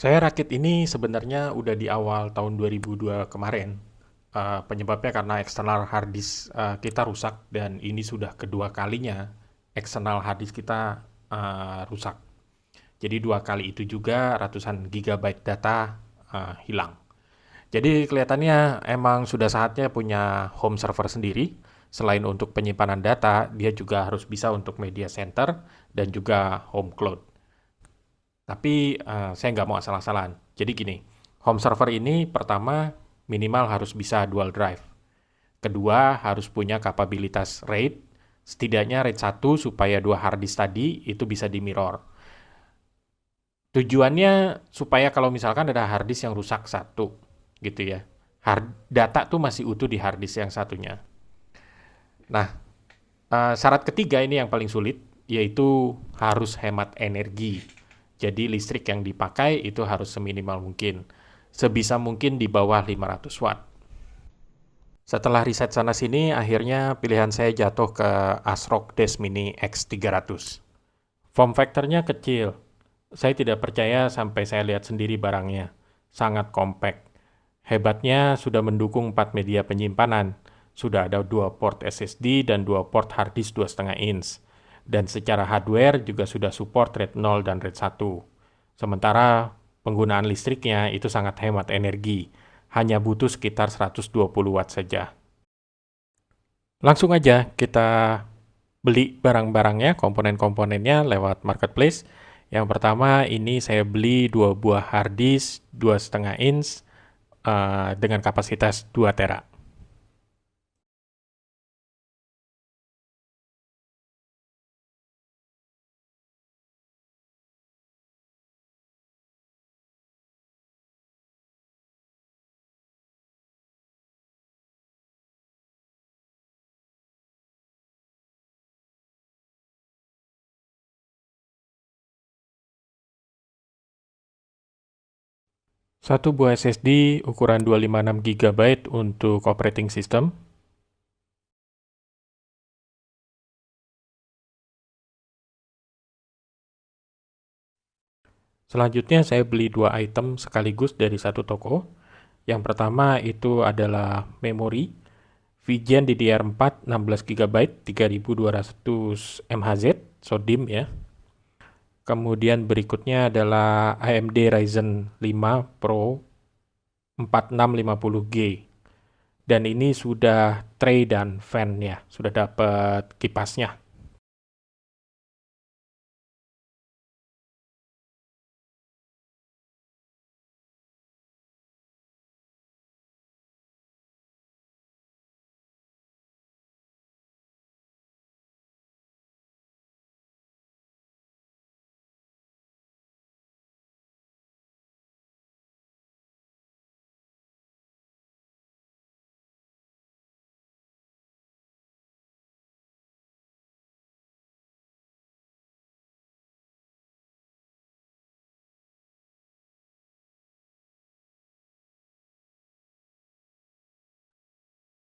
Saya rakit ini sebenarnya udah di awal tahun 2002 kemarin. Penyebabnya karena eksternal hard disk kita rusak dan ini sudah kedua kalinya eksternal hard disk kita rusak. Jadi dua kali itu juga ratusan gigabyte data hilang. Jadi kelihatannya emang sudah saatnya punya home server sendiri. Selain untuk penyimpanan data, dia juga harus bisa untuk media center dan juga home cloud. Tapi saya nggak mau asal-asalan. Jadi gini, home server ini pertama minimal harus bisa dual drive. Kedua harus punya kapabilitas RAID, setidaknya RAID 1 supaya dua hard disk tadi itu bisa di mirror. Tujuannya supaya kalau misalkan ada hard disk yang rusak satu, gitu ya. Data tuh masih utuh di hard disk yang satunya. Nah, syarat ketiga ini yang paling sulit, yaitu harus hemat energi. Jadi listrik yang dipakai itu harus seminimal mungkin. Sebisa mungkin di bawah 500 watt. Setelah riset sana-sini, akhirnya pilihan saya jatuh ke ASRock Desk Mini X300. Form factor-nya kecil. Saya tidak percaya sampai saya lihat sendiri barangnya. Sangat compact. Hebatnya sudah mendukung 4 media penyimpanan. Sudah ada 2 port SSD dan 2 port hard disk 2,5 inch. Dan secara hardware juga sudah support RAID 0 dan RAID 1. Sementara penggunaan listriknya itu sangat hemat energi. Hanya butuh sekitar 120 watt saja. Langsung aja kita beli barang-barangnya, komponen-komponennya lewat marketplace. Yang pertama ini saya beli 2 buah hard disk 2,5 inch dengan kapasitas 2 tera. Satu buah SSD ukuran 256 GB untuk operating system. Selanjutnya saya beli 2 item sekaligus dari satu toko. Yang pertama itu adalah memori VGen DDR4 16 GB 3200 MHz, so DIMM ya. Kemudian berikutnya adalah AMD Ryzen 5 Pro 4650G. Dan ini sudah tray dan fan ya, sudah dapat kipasnya.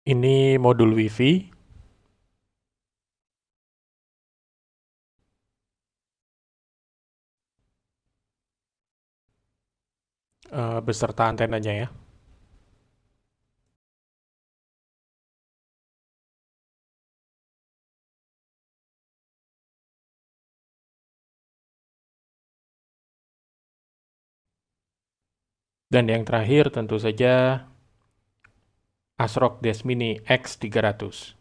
Ini modul WiFi, beserta antenanya ya. Dan yang terakhir tentu saja ASRock Desk Mini X300.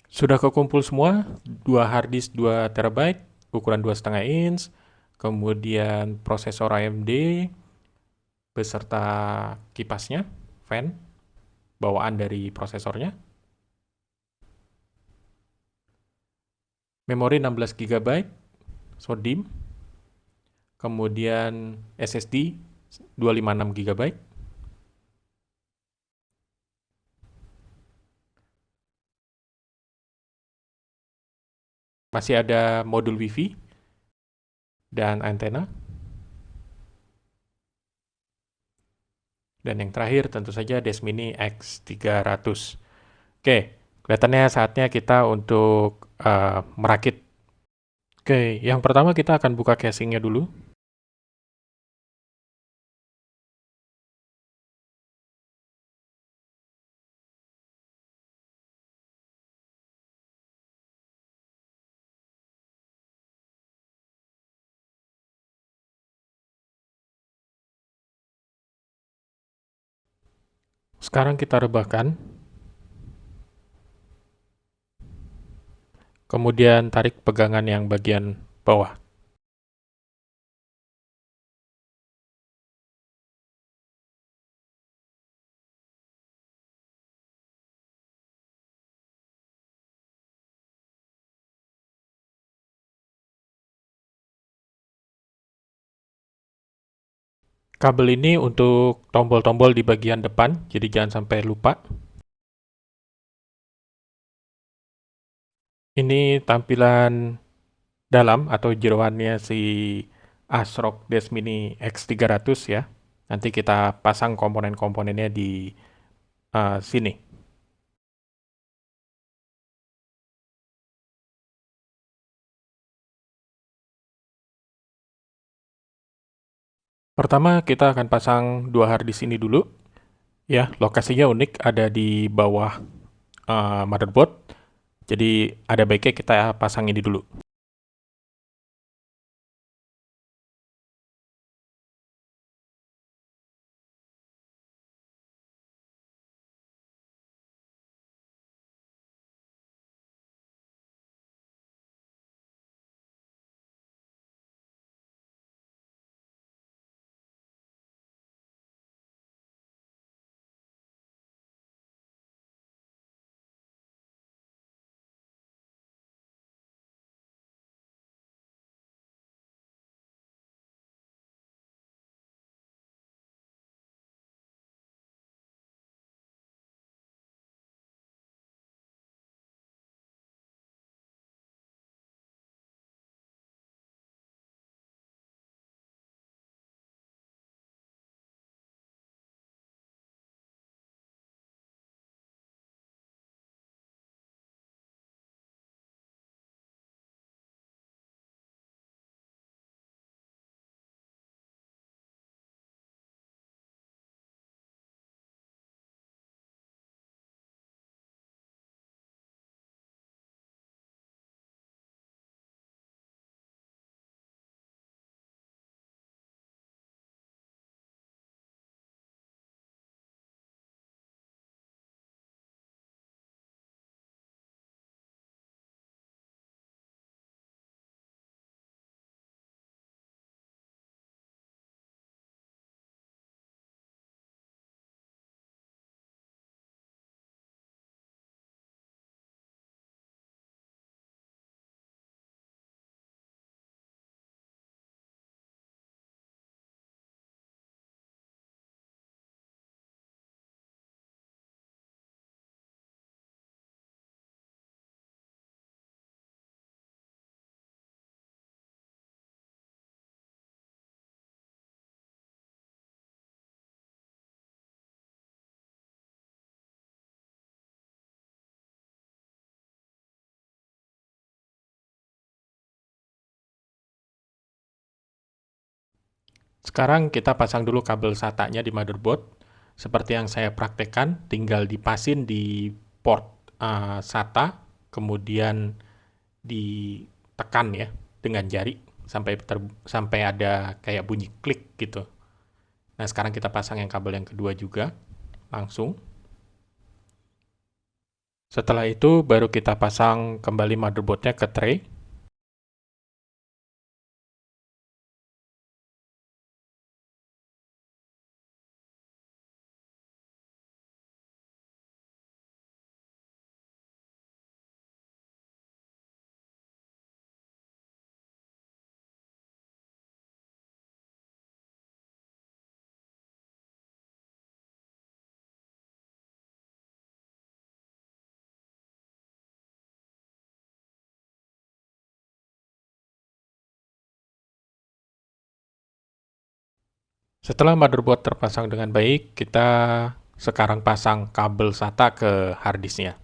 Sudah kekumpul semua, dua hard disk 2 terabyte, ukuran 2,5 inch, kemudian prosesor AMD beserta kipasnya, fan, bawaan dari prosesornya, memori 16 GB, SODIMM, kemudian SSD 256 GB, masih ada modul WiFi dan antena. Dan yang terakhir tentu saja Desmini X300. Oke, kelihatannya saatnya kita untuk merakit. Oke, yang pertama kita akan buka casingnya dulu. Sekarang kita rebahkan. Kemudian tarik pegangan yang bagian bawah. Kabel ini untuk tombol-tombol di bagian depan, jadi jangan sampai lupa. Ini tampilan dalam atau jeroannya si ASRock Desmini X300 ya. Nanti kita pasang komponen-komponennya di sini. Pertama kita akan pasang dua harddisk ini dulu. Ya, lokasinya unik, ada di bawah motherboard. Jadi ada baiknya kita pasang ini dulu. Sekarang kita pasang dulu kabel SATA-nya di motherboard. Seperti yang saya praktekkan, tinggal dipasin di port SATA, kemudian ditekan ya dengan jari sampai ada kayak bunyi klik gitu. Nah, sekarang kita pasang yang kabel yang kedua juga langsung. Setelah itu baru kita pasang kembali motherboardnya ke tray. Setelah motherboard terpasang dengan baik, kita sekarang pasang kabel SATA ke harddisknya.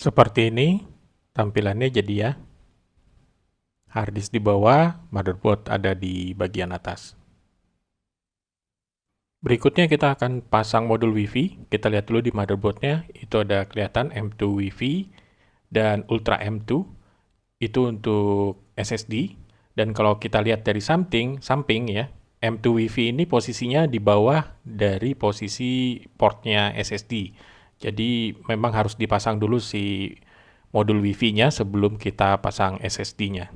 Seperti ini tampilannya jadi ya. Harddisk di bawah, motherboard ada di bagian atas. Berikutnya kita akan pasang modul WiFi. Kita lihat dulu di motherboardnya, itu ada kelihatan M2 WiFi dan Ultra M2. Itu untuk SSD. Dan kalau kita lihat dari samping ya, M2 WiFi ini posisinya di bawah dari posisi portnya SSD. Jadi memang harus dipasang dulu si modul WiFi-nya sebelum kita pasang SSD-nya.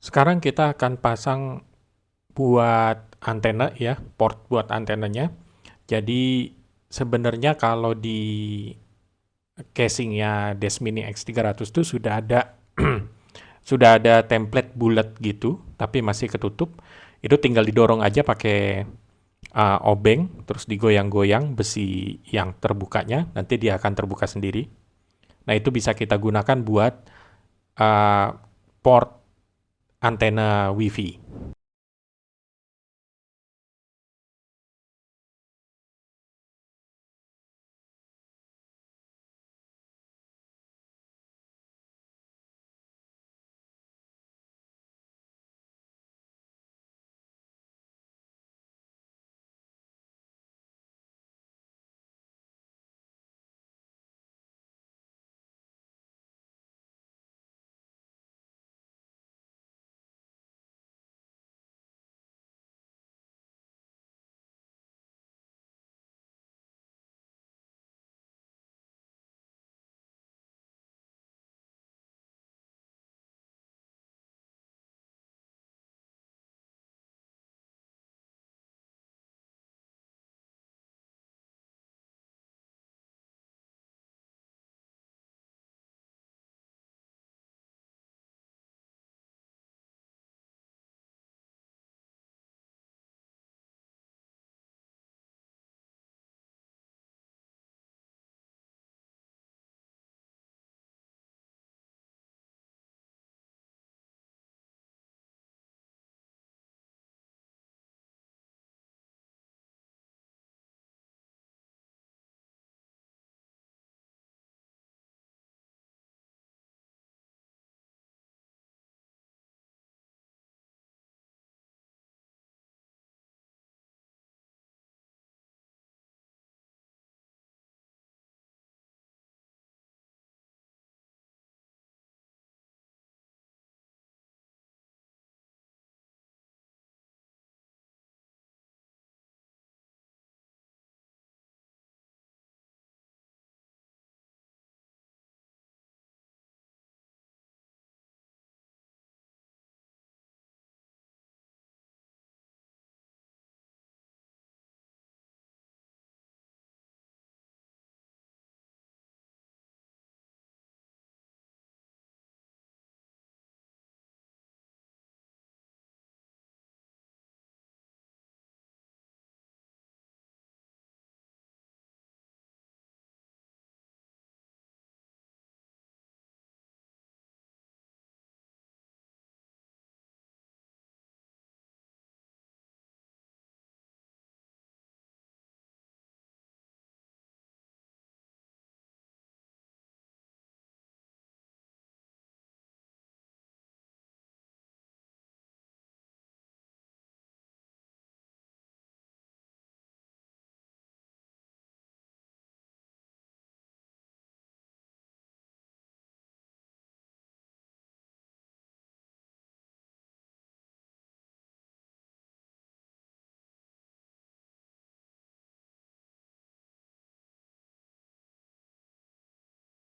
Sekarang kita akan pasang buat antena ya, port buat antenanya. Jadi sebenarnya kalau di casingnya Desmini X300 itu sudah ada sudah ada template bulat gitu, tapi masih ketutup. Itu tinggal didorong aja pakai obeng, terus digoyang-goyang besi yang terbukanya, nanti dia akan terbuka sendiri. Nah itu bisa kita gunakan buat uh, port antena WiFi.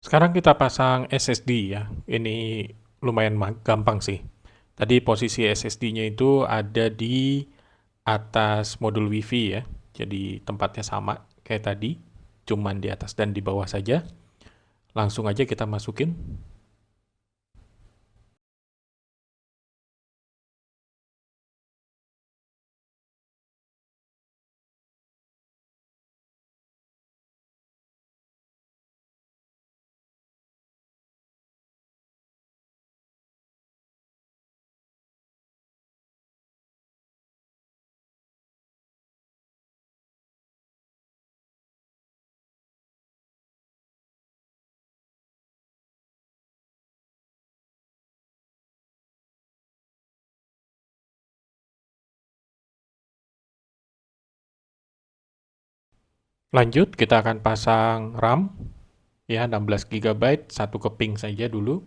Sekarang kita pasang SSD ya. Ini lumayan gampang sih. Tadi posisi SSD-nya itu ada di atas modul WiFi ya. Jadi tempatnya sama kayak tadi, cuman di atas dan di bawah saja. Langsung aja kita masukin. Lanjut, kita akan pasang RAM ya 16 GB, satu keping saja dulu.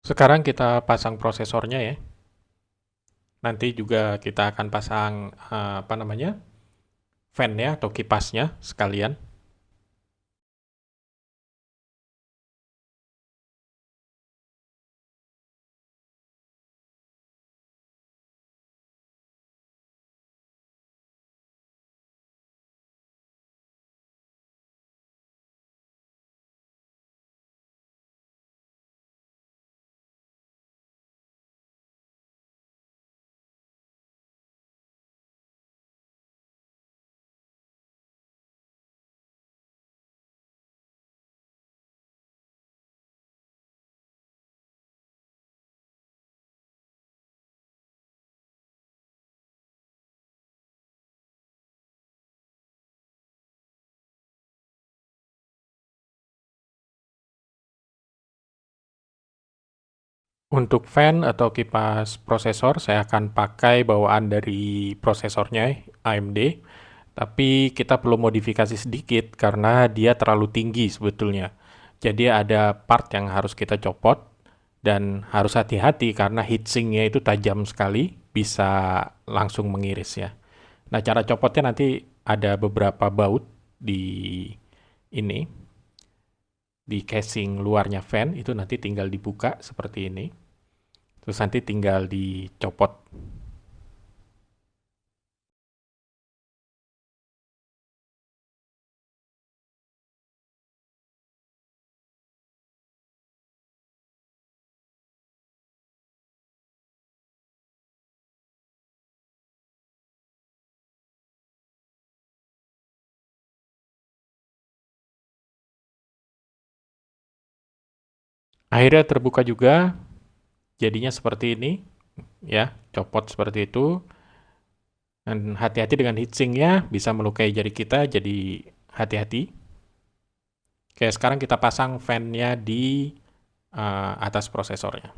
Sekarang kita pasang prosesornya ya. Nanti juga kita akan pasang apa namanya? Fan-nya atau kipasnya sekalian. Untuk fan atau kipas prosesor, saya akan pakai bawaan dari prosesornya AMD. Tapi kita perlu modifikasi sedikit karena dia terlalu tinggi sebetulnya. Jadi ada part yang harus kita copot dan harus hati-hati karena heatsinknya itu tajam sekali, bisa langsung mengiris ya. Nah, cara copotnya nanti ada beberapa baut di ini, di casing luarnya fan, itu nanti tinggal dibuka seperti ini. Terus nanti tinggal dicopot. Akhirnya terbuka juga, jadinya seperti ini, ya, copot seperti itu. Dan hati-hati dengan heatsinknya, bisa melukai jari kita, jadi hati-hati. Oke, sekarang kita pasang fan-nya di atas prosesornya.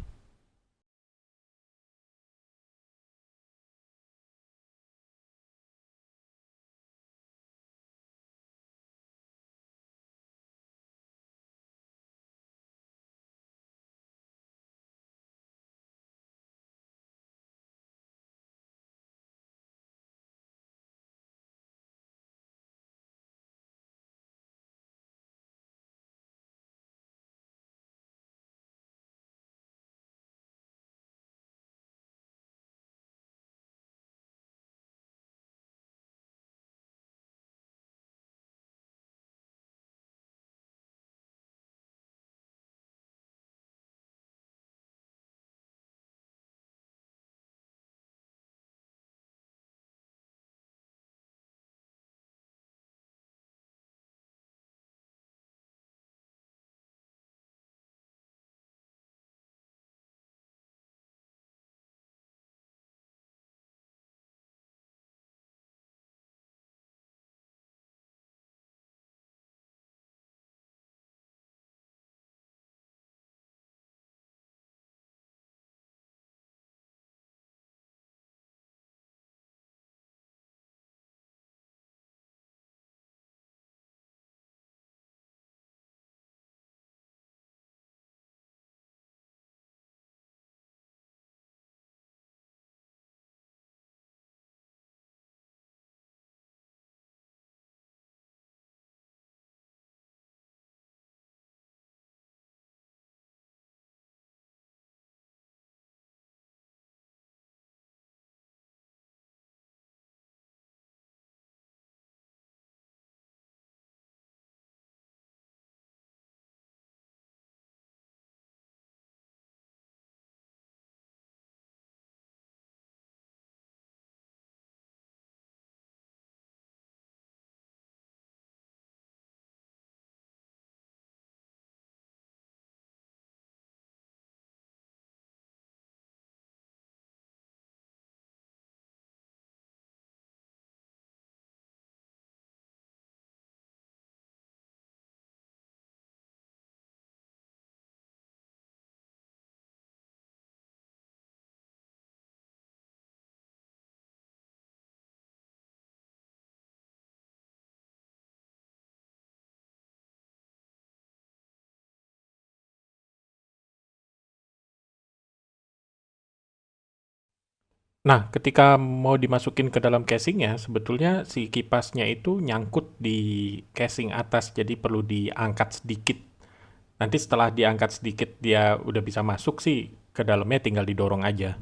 Nah, ketika mau dimasukin ke dalam casingnya, sebetulnya si kipasnya itu nyangkut di casing atas, jadi perlu diangkat sedikit. Nanti setelah diangkat sedikit, dia udah bisa masuk sih, ke dalamnya tinggal didorong aja.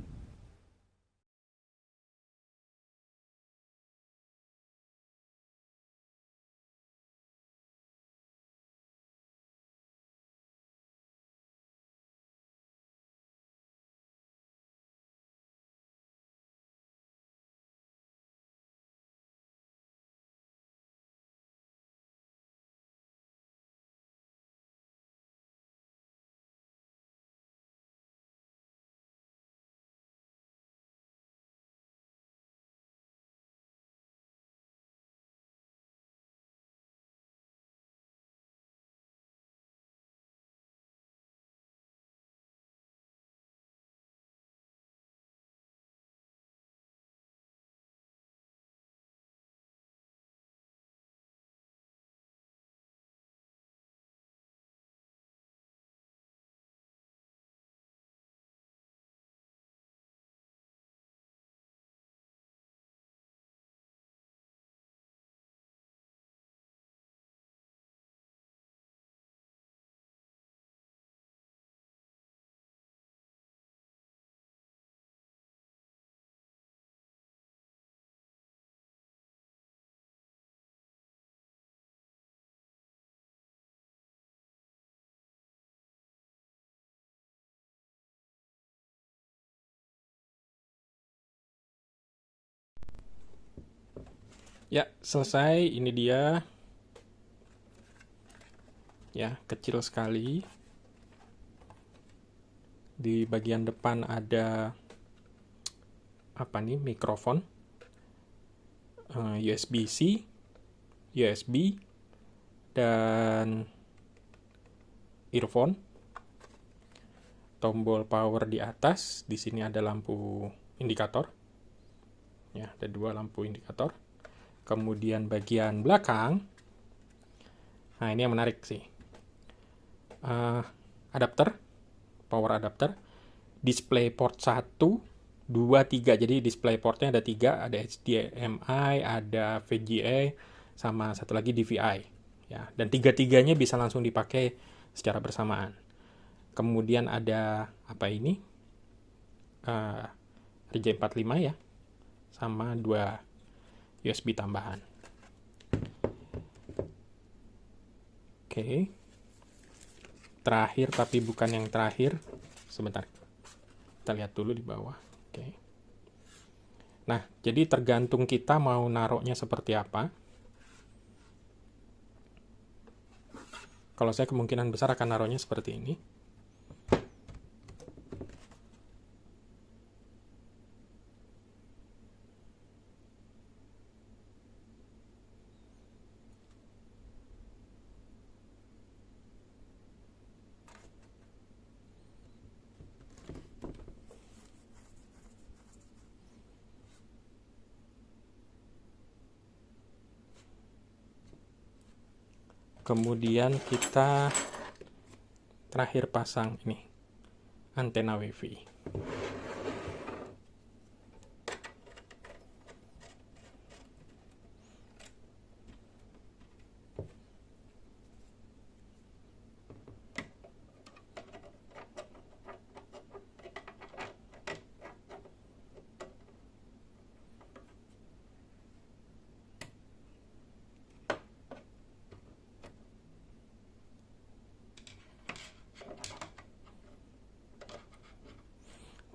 Ya, selesai. Ini dia. Ya, kecil sekali. Di bagian depan ada apa nih? Mikrofon, USB-C, USB, dan earphone. Tombol power di atas. Di sini ada lampu indikator. Ya, ada dua lampu indikator. Kemudian bagian belakang, nah ini yang menarik sih. Uh, Adapter, power adapter, display port 1, 2, 3. Jadi display portnya ada 3, ada HDMI, ada VGA, sama satu lagi DVI. Ya, dan tiga-tiganya bisa langsung dipakai secara bersamaan. Kemudian ada apa ini? Uh, RJ45 ya, sama 2 USB tambahan. Oke. Terakhir tapi bukan yang terakhir. Sebentar. Kita lihat dulu di bawah. Oke. Nah, jadi tergantung kita mau naruhnya seperti apa. Kalau saya kemungkinan besar akan naruhnya seperti ini. Kemudian kita terakhir pasang ini, antena WiFi.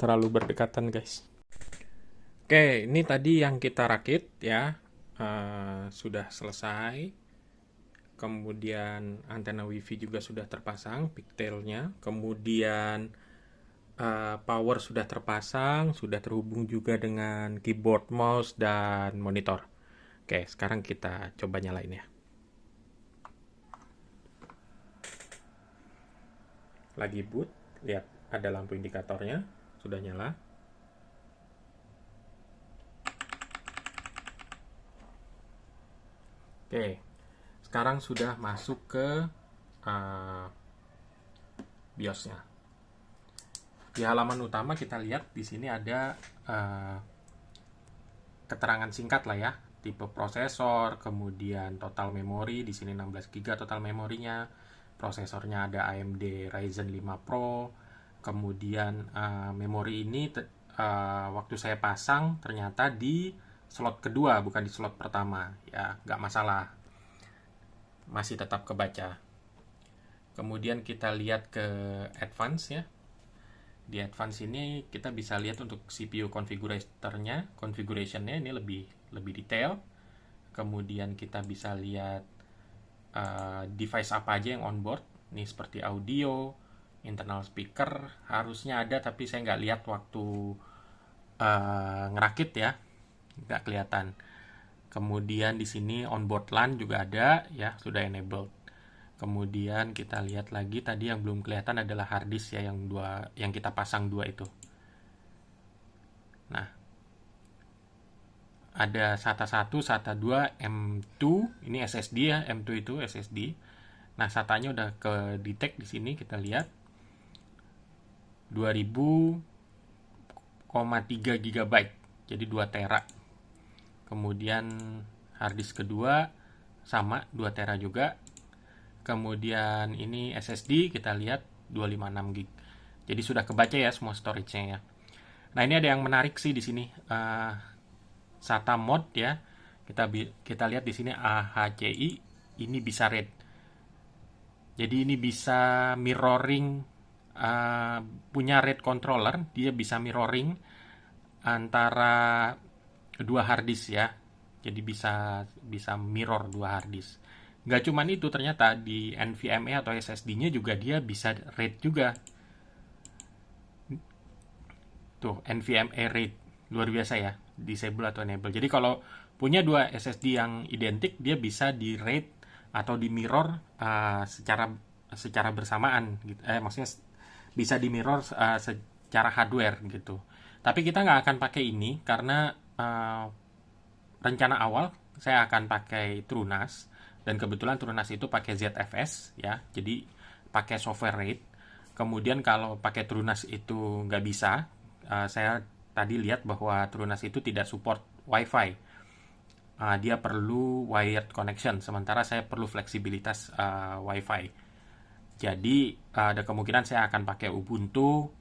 Terlalu berdekatan, guys. Oke, ini tadi yang kita rakit ya. Sudah selesai. Kemudian antena WiFi juga sudah terpasang, pigtailnya. Kemudian power sudah terpasang, sudah terhubung juga dengan keyboard, mouse, dan monitor. Oke, sekarang kita coba nyalain ya. Lagi boot, lihat ada lampu indikatornya, sudah nyala. Oke, sekarang sudah masuk ke BIOS-nya. Di halaman utama kita lihat di sini ada keterangan singkat lah ya, tipe prosesor, kemudian total memori, di sini 16 GB total memorinya, prosesornya ada AMD Ryzen 5 Pro, kemudian memori ini waktu saya pasang ternyata di slot kedua bukan di slot pertama, ya nggak masalah, masih tetap kebaca. Kemudian kita lihat ke advance ya. Di advance ini kita bisa lihat untuk CPU configuration-nya ini lebih detail. Kemudian kita bisa lihat device apa aja yang onboard. Ini seperti audio, internal speaker harusnya ada, tapi saya nggak lihat waktu ngerakit ya, nggak kelihatan. Kemudian di sini onboard LAN juga ada ya, sudah enabled. Kemudian kita lihat lagi tadi yang belum kelihatan adalah hard disk ya, yang kita pasang dua itu. Nah, ada SATA 1, SATA 2, M2, ini SSD ya, M2 itu SSD. Nah, SATA-nya udah ke detect di sini, kita lihat 2000,3 GB, jadi 2 tera. Kemudian hard disk kedua sama 2 tera juga. Kemudian ini SSD kita lihat 256 GB. Jadi sudah kebaca ya semua storage-nya ya. Nah, ini ada yang menarik sih di sini. SATA mode ya. Kita lihat di sini AHCI ini bisa read. Jadi ini bisa mirroring, punya read controller, dia bisa mirroring antara dua hard disk ya. Jadi bisa mirror dua hard disk. Nggak cuman itu, ternyata di NVMe atau SSD-nya juga dia bisa RAID juga. Tuh, NVMe RAID. Luar biasa ya, disable atau enable. Jadi kalau punya dua SSD yang identik, dia bisa di RAID atau di mirror secara bersamaan. Gitu. Maksudnya bisa di mirror secara hardware gitu. Tapi kita nggak akan pakai ini karena rencana awal saya akan pakai TrueNAS. Dan kebetulan TrueNAS itu pakai ZFS ya, jadi pakai software RAID. Kemudian kalau pakai TrueNAS itu nggak bisa, saya tadi lihat bahwa TrueNAS itu tidak support Wi-Fi. Dia perlu wired connection, sementara saya perlu fleksibilitas Wi-Fi. Jadi ada kemungkinan saya akan pakai Ubuntu,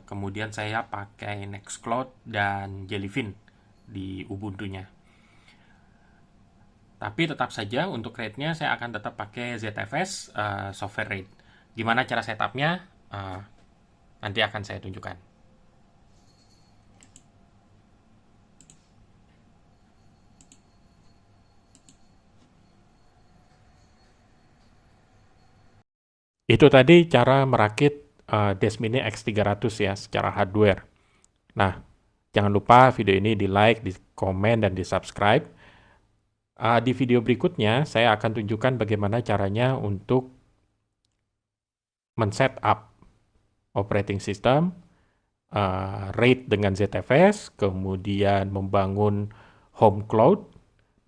kemudian saya pakai Nextcloud dan Jellyfin di Ubuntu-nya. Tapi tetap saja untuk RAID-nya saya akan tetap pakai ZFS software RAID. Gimana cara setupnya? Nanti akan saya tunjukkan. Itu tadi cara merakit Desmini X300 ya secara hardware. Nah, jangan lupa video ini di like, di komen, dan di subscribe. Di video berikutnya, saya akan tunjukkan bagaimana caranya untuk men-setup operating system, RAID dengan ZFS, kemudian membangun home cloud,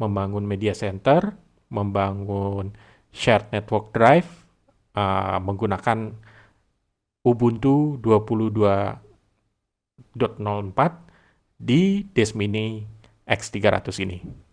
membangun media center, membangun shared network drive, menggunakan Ubuntu 22.04 di Desmini X300 ini.